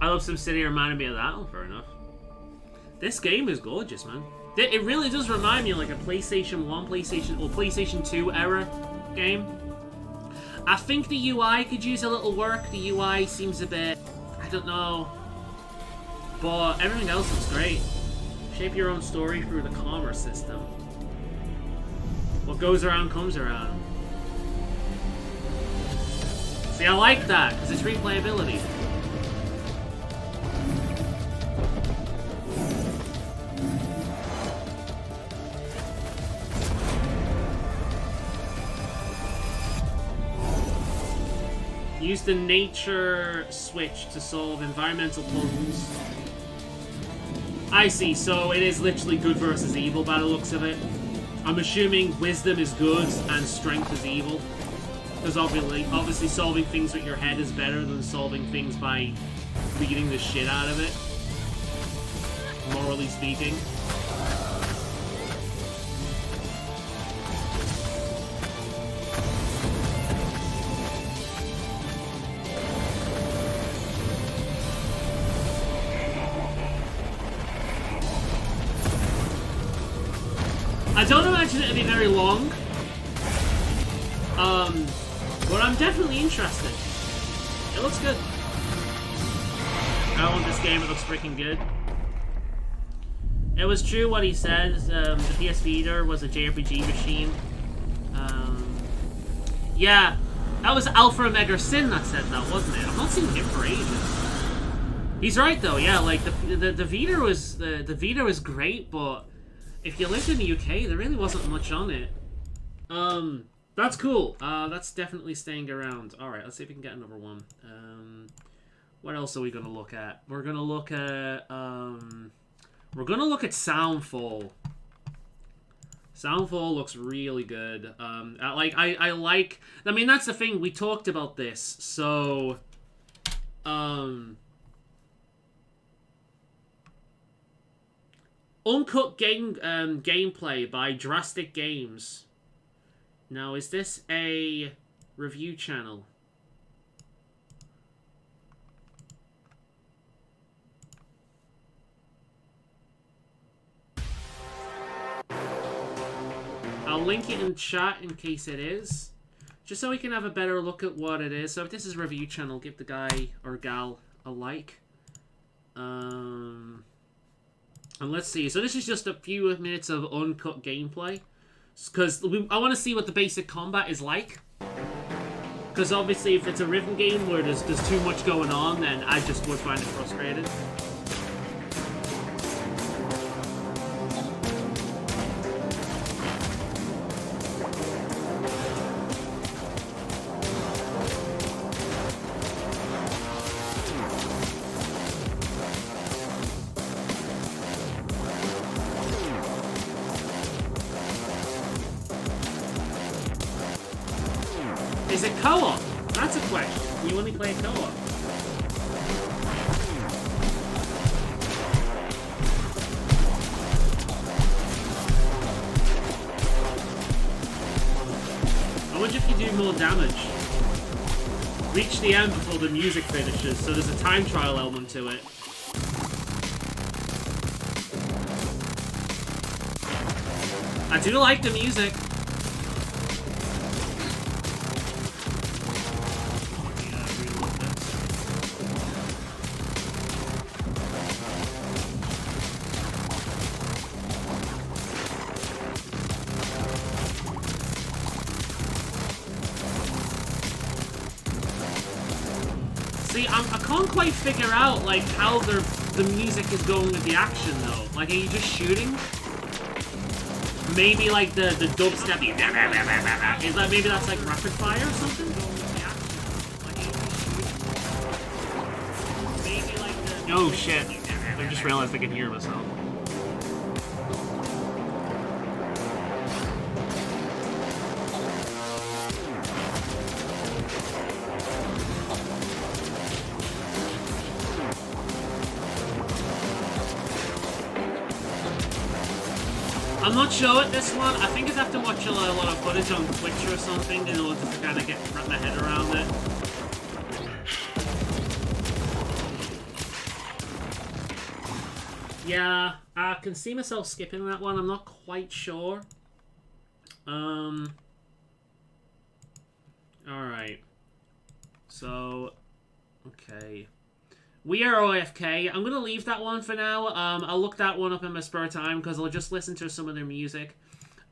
I love SimCity, reminded me of that one, fair enough. This game is gorgeous, man. It really does remind me of like a PlayStation 1, PlayStation 2 era game. I think the UI could use a little work. The UI seems a bit, I don't know. But everything else looks great. Shape your own story through the commerce system. What goes around comes around. See, I like that, because it's replayability. Use the nature switch to solve environmental puzzles. I see, so it is literally good versus evil by the looks of it. I'm assuming wisdom is good and strength is evil. Because obviously solving things with your head is better than solving things by beating the shit out of it. Morally speaking. I don't imagine it'll be very long. But I'm definitely interested. It looks good. I want this game, it looks freaking good. It was true what he says, the PS Vita was a JRPG machine. Yeah, that was Alpha Omega Sin that said that, wasn't it? I've not seen him for ages. He's right though, yeah, like the Vita was great, but if you lived in the UK, there really wasn't much on it. That's cool. That's definitely staying around. Alright, let's see if we can get another one. What else are we gonna look at? We're gonna look at Soundfall. Soundfall looks really good. I mean, that's the thing, we talked about this, so Uncut gameplay by Drastic Games. Now, is this a review channel? I'll link it in chat in case it is. Just so we can have a better look at what it is. So if this is a review channel, give the guy or gal a like. And let's see. So this is just a few minutes of uncut gameplay. Because I want to see what the basic combat is like. Because obviously if it's a rhythm game where there's too much going on, then I just would find it frustrated. Is it co-op? That's a question. You only play co-op. I wonder if you do more damage. Reach the end before the music finishes, so there's a time trial element to it. I do like the music. See, I can't quite figure out, like, how the music is going with the action, though. Like, are you just shooting? Maybe, like, the dubstep... Is that, maybe that's, like, rapid fire or something? Maybe, like, the... Oh, shit. I just realized I can hear myself. I'm not sure at this one. I think I'd have to watch a lot of footage on Twitch or something in order to kind of wrap my head around it. Yeah, I can see myself skipping that one. I'm not quite sure. Alright. So, okay. We Are OFK. I'm going to leave that one for now. I'll look that one up in my spare time because I'll just listen to some of their music.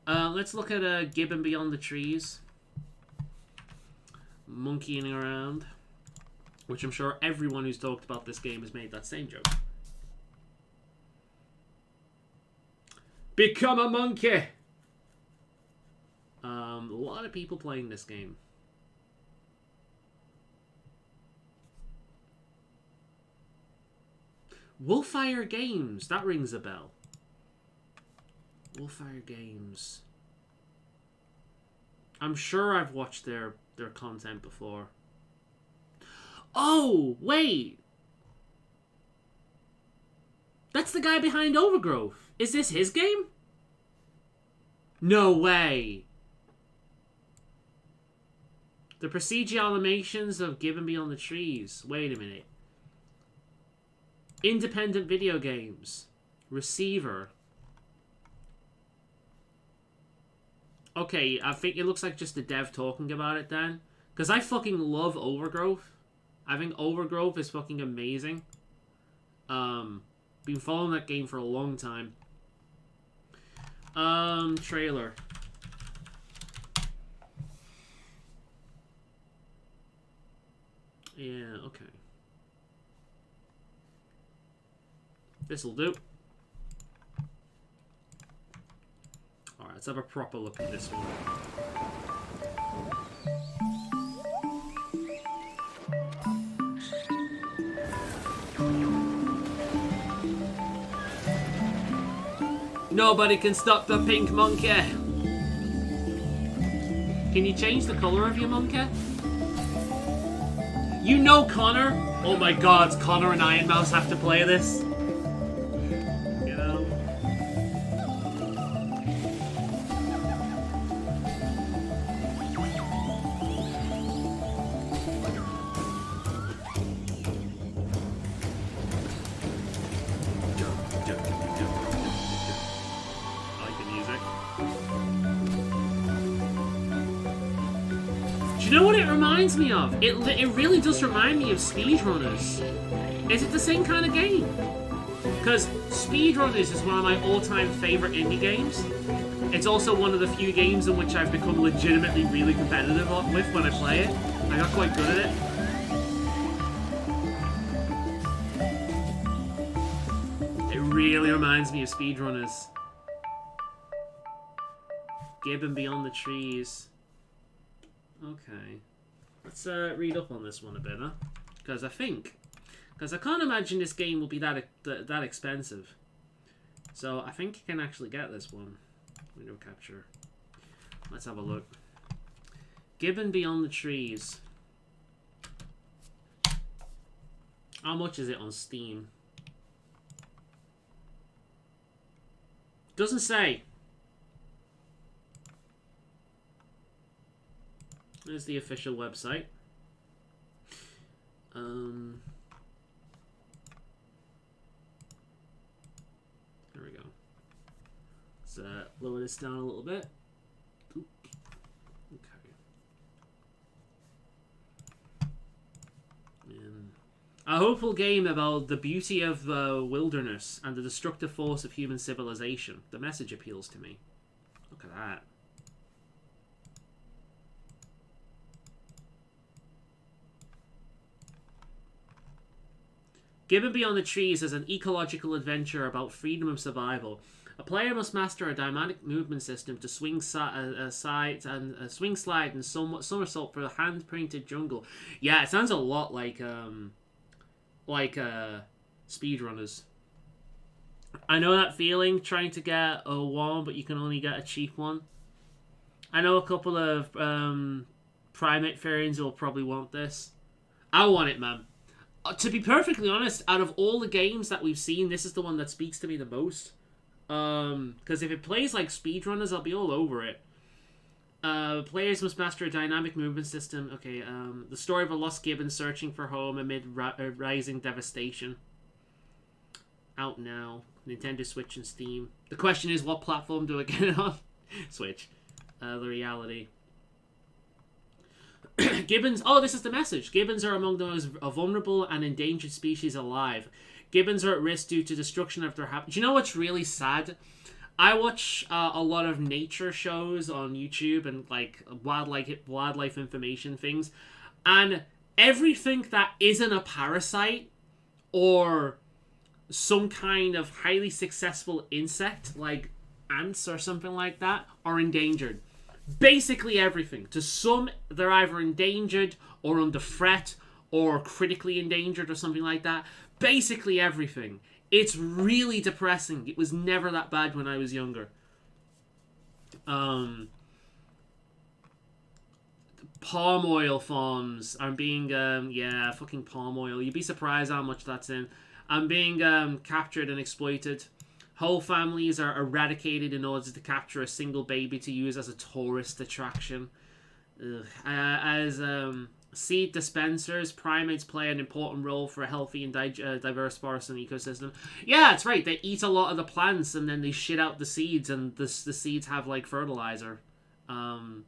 Let's look at Gibbon Beyond the Trees. Monkeying around. Which I'm sure everyone who's talked about this game has made that same joke. Become a monkey! A lot of people playing this game. Wolfire Games. That rings a bell. Wolfire Games. I'm sure I've watched their content before. Oh, wait. That's the guy behind Overgrowth. Is this his game? No way. The procedural animations of Gibbon Beyond the Trees. Wait a minute. Independent video games. Receiver. Okay, I think it looks like just the dev talking about it then. Because I fucking love Overgrowth. I think Overgrowth is fucking amazing. Been following that game for a long time. Trailer. Yeah, okay. This'll do. Alright, let's have a proper look at this one. Nobody can stop the pink monkey. Can you change the color of your monkey? You know Connor? Oh my god, Connor and Iron Mouse have to play this. You know? I like the music. Do you know what it reminds me of? It really does remind me of speedrunners. Is it the same kind of game? Because speedrunners is one of my all-time favorite indie games. It's also one of the few games in which I've become legitimately really competitive with when I play it. I got quite good at it. It really reminds me of speedrunners. Gibbon Beyond the Trees. Okay. Let's read up on this one a bit, huh? Because I can't imagine this game will be that expensive. So I think you can actually get this one. Window capture. Let's have a look. Gibbon Beyond the Trees. How much is it on Steam? Doesn't say. There's the official website. There we go. Let's lower this down a little bit. Oop. Okay. A hopeful game about the beauty of the wilderness and the destructive force of human civilization. The message appeals to me. Look at that. Gibbon Beyond the Trees is an ecological adventure about freedom of survival. A player must master a dynamic movement system to swing slide and somersault through the hand-painted jungle. Yeah, it sounds a lot like speedrunners. I know that feeling, trying to get a one, but you can only get a cheap one. I know a couple of primate fairies will probably want this. I want it, man. To be perfectly honest, out of all the games that we've seen, this is the one that speaks to me the most. Because if it plays like speedrunners, I'll be all over it. Players must master a dynamic movement system. Okay, the story of a lost gibbon searching for home amid rising devastation. Out now. Nintendo Switch and Steam. The question is, what platform do I get it on? Switch. The reality. Gibbons... Oh, this is the message. Gibbons are among the most vulnerable and endangered species alive. Gibbons are at risk due to destruction of their habitat. Do you know what's really sad? I watch a lot of nature shows on YouTube and like wildlife information things, and everything that isn't a parasite or some kind of highly successful insect like ants or something like that are endangered. Basically everything. To some, they're either endangered or under threat or critically endangered or something like that. Basically everything. It's really depressing. It was never that bad when I was younger. Palm oil farms are being, yeah, fucking palm oil. You'd be surprised how much that's in. I'm being captured and exploited. Whole families are eradicated in order to capture a single baby to use as a tourist attraction. As seed dispensers, primates play an important role for a healthy and diverse forest and ecosystem. Yeah, that's right. They eat a lot of the plants and then they shit out the seeds, and the seeds have like fertilizer. And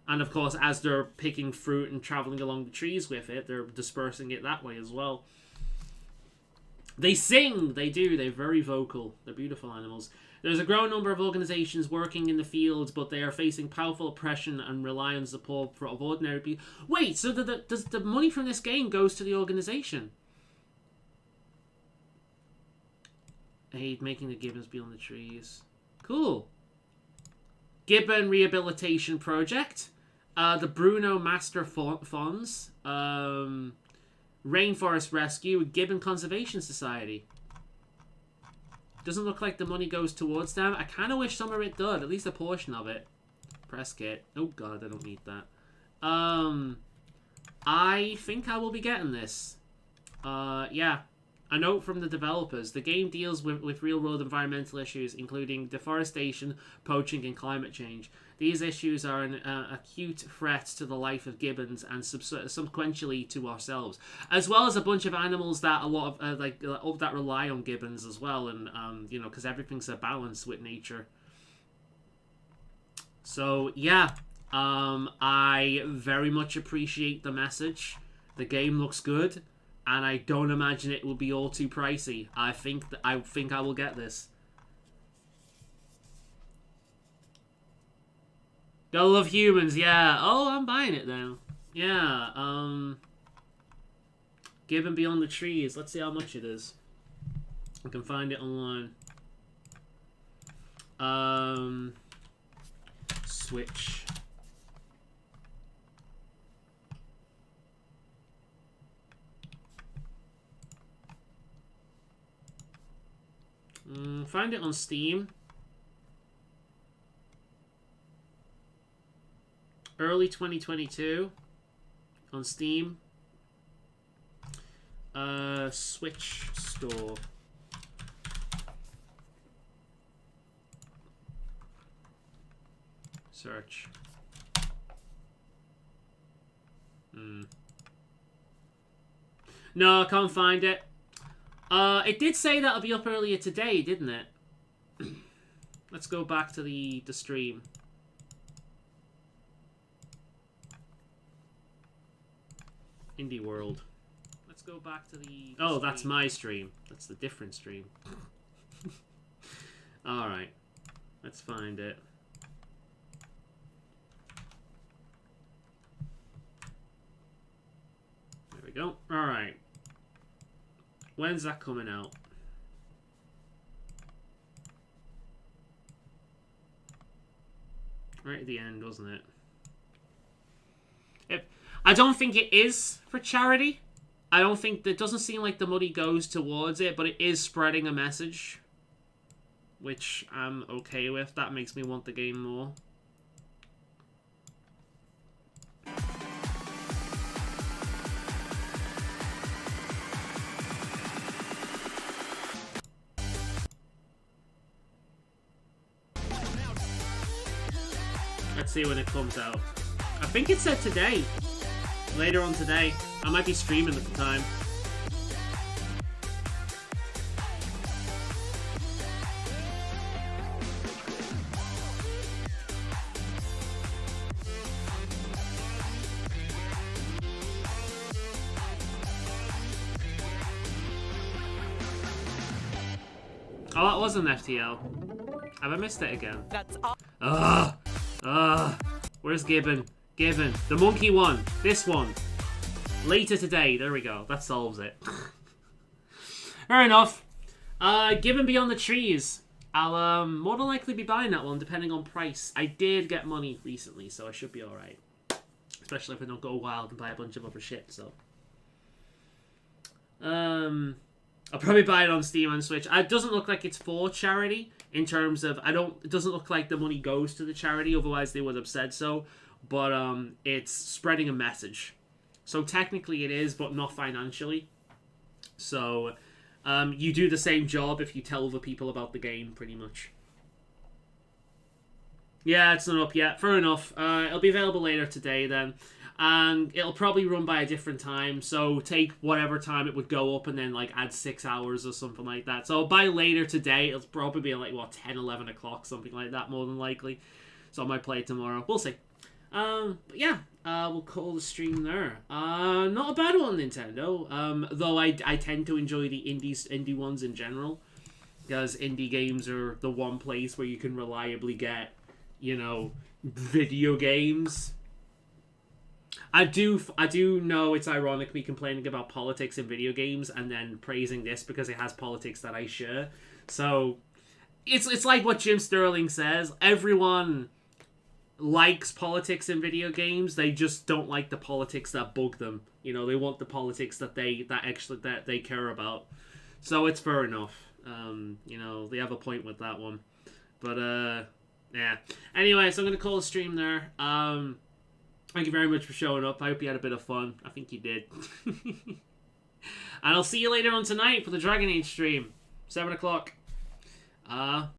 of course, as they're picking fruit and traveling along the trees with it, they're dispersing it that way as well. They sing, they do, they're very vocal. They're beautiful animals. There's a growing number of organizations working in the field, but they are facing powerful oppression and rely on support of ordinary people. Wait, so does the money from this game goes to the organization? Aid making the gibbons beyond the trees. Cool. Gibbon Rehabilitation Project. The Bruno Master Funds. Rainforest Rescue, Gibbon Conservation Society. Doesn't look like the money goes towards them. I kind of wish some of it did, at least a portion of it. Press kit. Oh god, I don't need that. I think I will be getting this. Yeah. A note from the developers. The game deals with real-world environmental issues, including deforestation, poaching, and climate change. These issues are an acute threat to the life of gibbons and subsequently to ourselves, as well as a bunch of animals that a lot of that rely on gibbons as well, and you know, because everything's a balance with nature. So yeah, I very much appreciate the message. The game looks good. And I don't imagine it will be all too pricey. I think I will get this. Gotta love humans, yeah. Oh, I'm buying it then. Yeah, Gibbon Beyond the Trees. Let's see how much it is. I can find it online. Switch. Find it on Steam. Early 2022 on Steam. Switch store. Search. No, I can't find it. It did say that'll be up earlier today, didn't it? Let's go back to the stream. Indie World. Let's go back to the oh, stream. That's my stream. That's the different stream. Alright. Let's find it. There we go. Alright. When's that coming out? Right at the end, wasn't it? I don't think it is for charity. I don't think... It doesn't seem like the money goes towards it, but it is spreading a message. Which I'm okay with. That makes me want the game more. Let's see when it comes out. I think it said today. Later on today. I might be streaming at the time. Oh, that was an FTL. Have I missed it again? That's all. Where's Gibbon? Gibbon. The monkey one. This one. Later today. There we go. That solves it. Fair enough. Gibbon Beyond the Trees. I'll more than likely be buying that one depending on price. I did get money recently, so I should be alright. Especially if I don't go wild and buy a bunch of other shit, so. I'll probably buy it on Steam and Switch. It doesn't look like it's for charity in terms of it doesn't look like the money goes to the charity, otherwise they would have said so. But it's spreading a message. So technically it is, but not financially. So you do the same job if you tell other people about the game, pretty much. Yeah, it's not up yet. Fair enough. It'll be available later today then. And it'll probably run by a different time. So take whatever time it would go up and then like add 6 hours or something like that. So by later today, it'll probably be like, what, 10, 11 o'clock, something like that, more than likely. So I might play it tomorrow. We'll see. But yeah, we'll call the stream there. Not a bad one, Nintendo. Though I tend to enjoy the indie ones in general. Because indie games are the one place where you can reliably get, you know, video games. I do know it's ironic me complaining about politics in video games and then praising this because it has politics that I share. So it's like what Jim Sterling says. Everyone likes politics in video games. They just don't like the politics that bug them. You know, they want the politics that they care about. So it's fair enough. You know, they have a point with that one. But yeah. Anyway, so I'm gonna call the stream there. Thank you very much for showing up. I hope you had a bit of fun. I think you did. And I'll see you later on tonight for the Dragon Age stream. 7 o'clock.